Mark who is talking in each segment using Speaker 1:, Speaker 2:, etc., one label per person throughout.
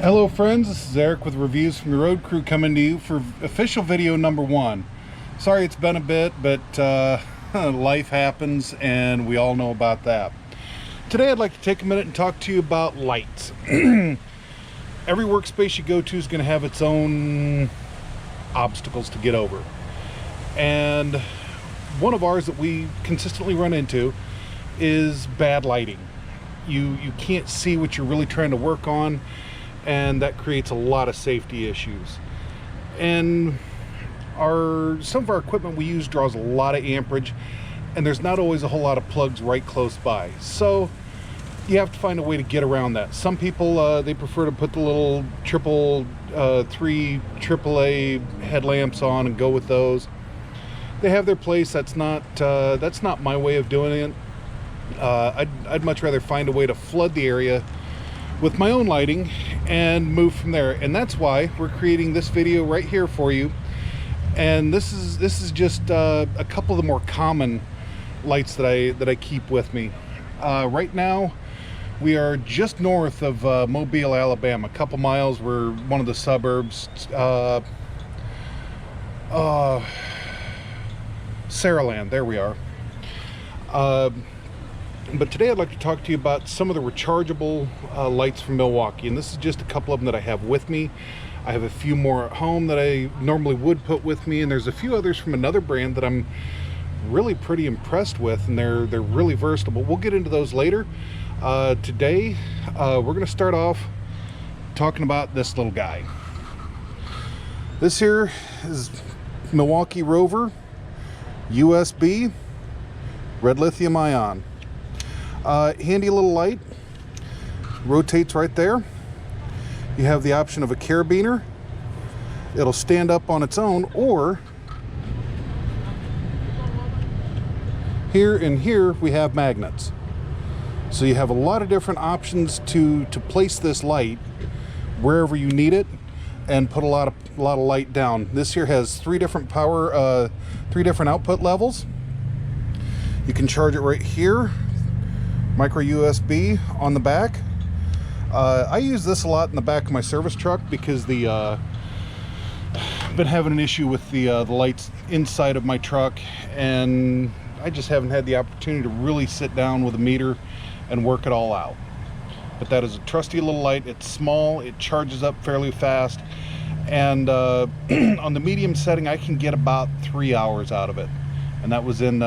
Speaker 1: Hello friends, this is Eric with Reviews from the Road Crew coming to you for official video number 1. Sorry it's been a bit, but life happens and we all know about that. Today I'd like to take a minute and talk to you about lights. Every workspace you go to is going to have its own obstacles to get over. And one of ours that we consistently run into is bad lighting. You can't see what you're really trying to work on, and that creates a lot of safety issues. And some of our equipment we use draws a lot of amperage, and there's not always a whole lot of plugs right close by, so you have to find a way to get around that. Some people they prefer to put the little three AAA headlamps on and go with those. They have their place. That's not my way of doing it. I'd much rather find a way to flood the area with my own lighting and move from there, and that's why we're creating this video right here for you. And this is just a couple of the more common lights that I keep with me. Right now we are just north of Mobile, Alabama, a couple miles. We're one of the suburbs, Saraland, there we are. But today I'd like to talk to you about some of the rechargeable lights from Milwaukee, and this is just a couple of them that I have with me. I have a few more at home that I normally would put with me, and there's a few others from another brand that I'm really pretty impressed with, and they're really versatile. We'll get into those later. Today we're going to start off talking about this little guy. This here is Milwaukee Rover USB red lithium ion. Handy little light, rotates right there. You have the option of a carabiner. It'll stand up on its own, or here we have magnets. So you have a lot of different options to place this light wherever you need it and put a lot of light down. This here has three different output levels. You can charge it right here. Micro USB on the back. I use this a lot in the back of my service truck because I've been having an issue with the lights inside of my truck, and I just haven't had the opportunity to really sit down with a meter and work it all out. But that is a trusty little light. It's small, it charges up fairly fast, and on the medium setting I can get about 3 hours out of it, and that was in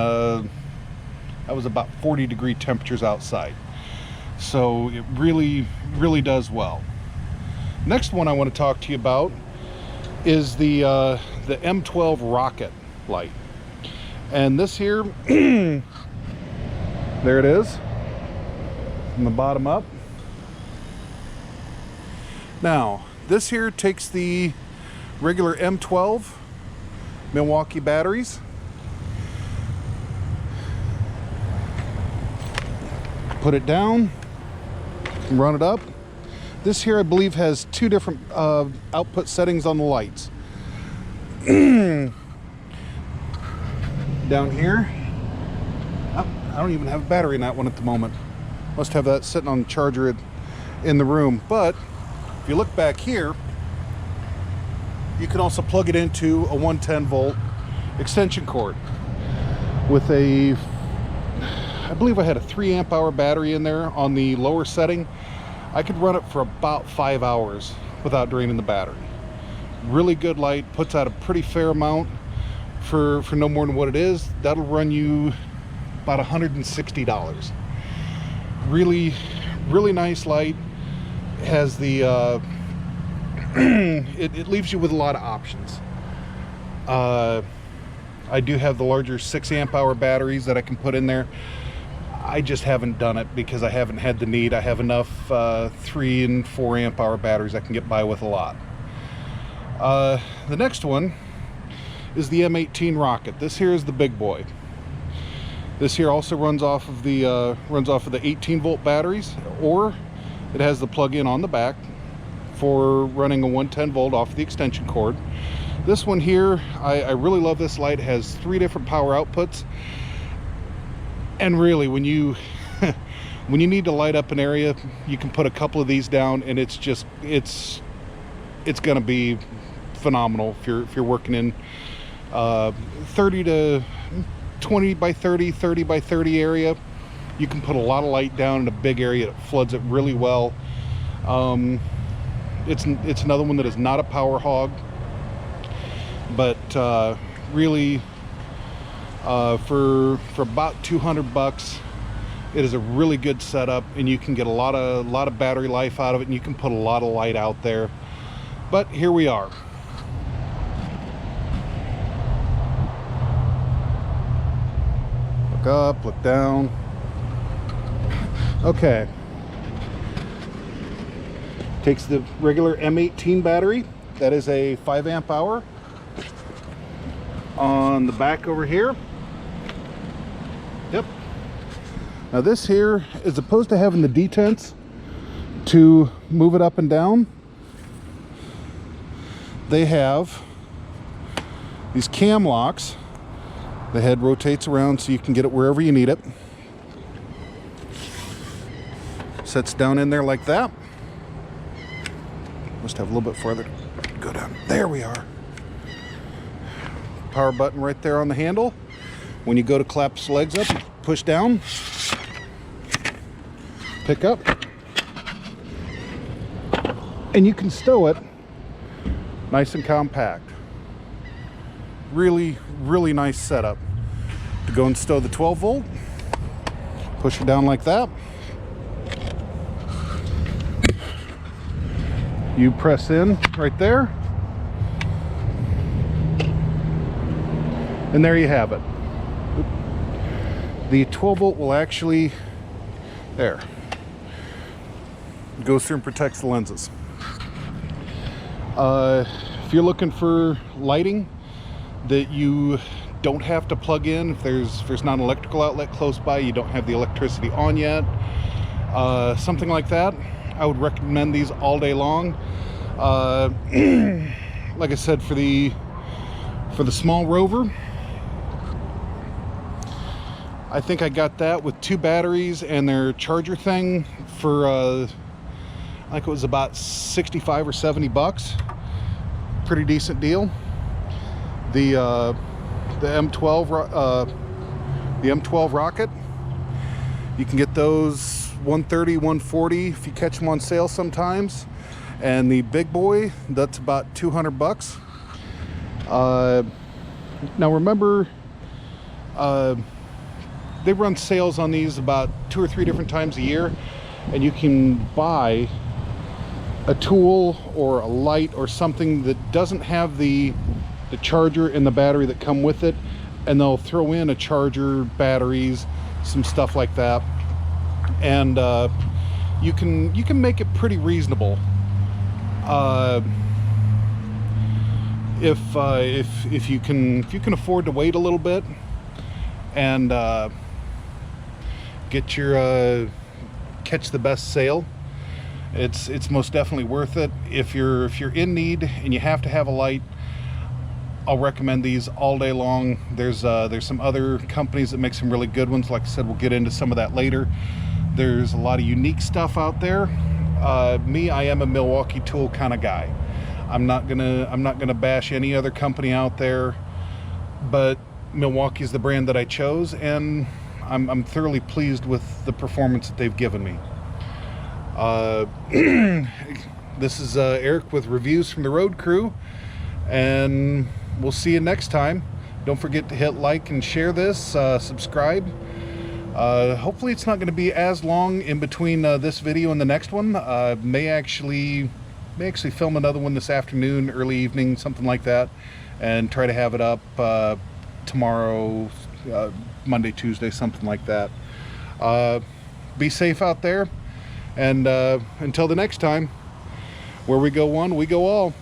Speaker 1: that was about 40-degree temperatures outside. So it really does well. Next one I want to talk to you about is the M12 rocket light. And this here, there it is, from the bottom up. Now, this here takes the regular M12 Milwaukee batteries, put it down, and run it up. This here I believe has two different output settings on the lights. Down here, oh, I don't even have a battery in that one at the moment. Must have that sitting on the charger in the room. But if you look back here, you can also plug it into a 110 volt extension cord with I believe I had a 3 amp hour battery in there on the lower setting. I could run it for about 5 hours without draining the battery. Really good light, puts out a pretty fair amount for no more than what it is. That'll run you about $160. Really nice light. It has the it leaves you with a lot of options. I do have the larger 6 amp hour batteries that I can put in there. I just haven't done it because I haven't had the need. I have enough 3 and 4 amp hour batteries I can get by with a lot. The next one is the M18 rocket. This here is the big boy. This here also runs off of the 18 volt batteries, or it has the plug-in on the back for running a 110 volt off the extension cord. This one here, I really love this light. It has 3 different power outputs. And really, when you when you need to light up an area, you can put a couple of these down, and it's going to be phenomenal if you're working in 30 to 20 by 30, 30 by 30 area. You can put a lot of light down in a big area that floods it really well. It's another one that is not a power hog, but really for about $200, it is a really good setup, and you can get a lot of battery life out of it, and you can put a lot of light out there. But here we are. Look up, look down. Okay. Takes the regular M18 battery. That is a 5 amp hour. On the back over here. Yep. Now this here, as opposed to having the detents to move it up and down, they have these cam locks. The head rotates around so you can get it wherever you need it. Sets down in there like that. Must have a little bit farther to go down. There we are. Power button right there on the handle. When you go to clap its legs up, push down, pick up, and you can stow it nice and compact. Really, really nice setup. To go and stow the 12 volt, push it down like that. You press in right there, and there you have it. The 12 volt will actually, there, goes through and protects the lenses. If you're looking for lighting that you don't have to plug in, if there's not an electrical outlet close by, you don't have the electricity on yet, something like that, I would recommend these all day long. Like I said, for the small rover, I think I got that with 2 batteries and their charger thing for like it was about 65 or 70 bucks. Pretty decent deal. The M12 Rocket, you can get those 130, 140 if you catch them on sale sometimes. And the big boy, that's about 200 bucks. Now remember, they run sales on these about 2 or 3 different times a year, and you can buy a tool or a light or something that doesn't have the charger and the battery that come with it, and they'll throw in a charger, batteries, some stuff like that, and you can make it pretty reasonable. If you can afford to wait a little bit and get your catch the best sale, it's most definitely worth it. If you're in need and you have to have a light, I'll recommend these all day long. There's some other companies that make some really good ones. Like I said, we'll get into some of that later. There's a lot of unique stuff out there. I am a Milwaukee tool kind of guy. I'm not gonna bash any other company out there, but Milwaukee is the brand that I chose, and I'm thoroughly pleased with the performance that they've given me. This is Eric with Reviews from the Road Crew, and we'll see you next time. Don't forget to hit like and share this, subscribe. Hopefully it's not going to be as long in between this video and the next one. May actually film another one this afternoon, early evening, something like that, and try to have it up tomorrow, Monday, Tuesday, something like that. Be safe out there, and until the next time, where we go one, we go all.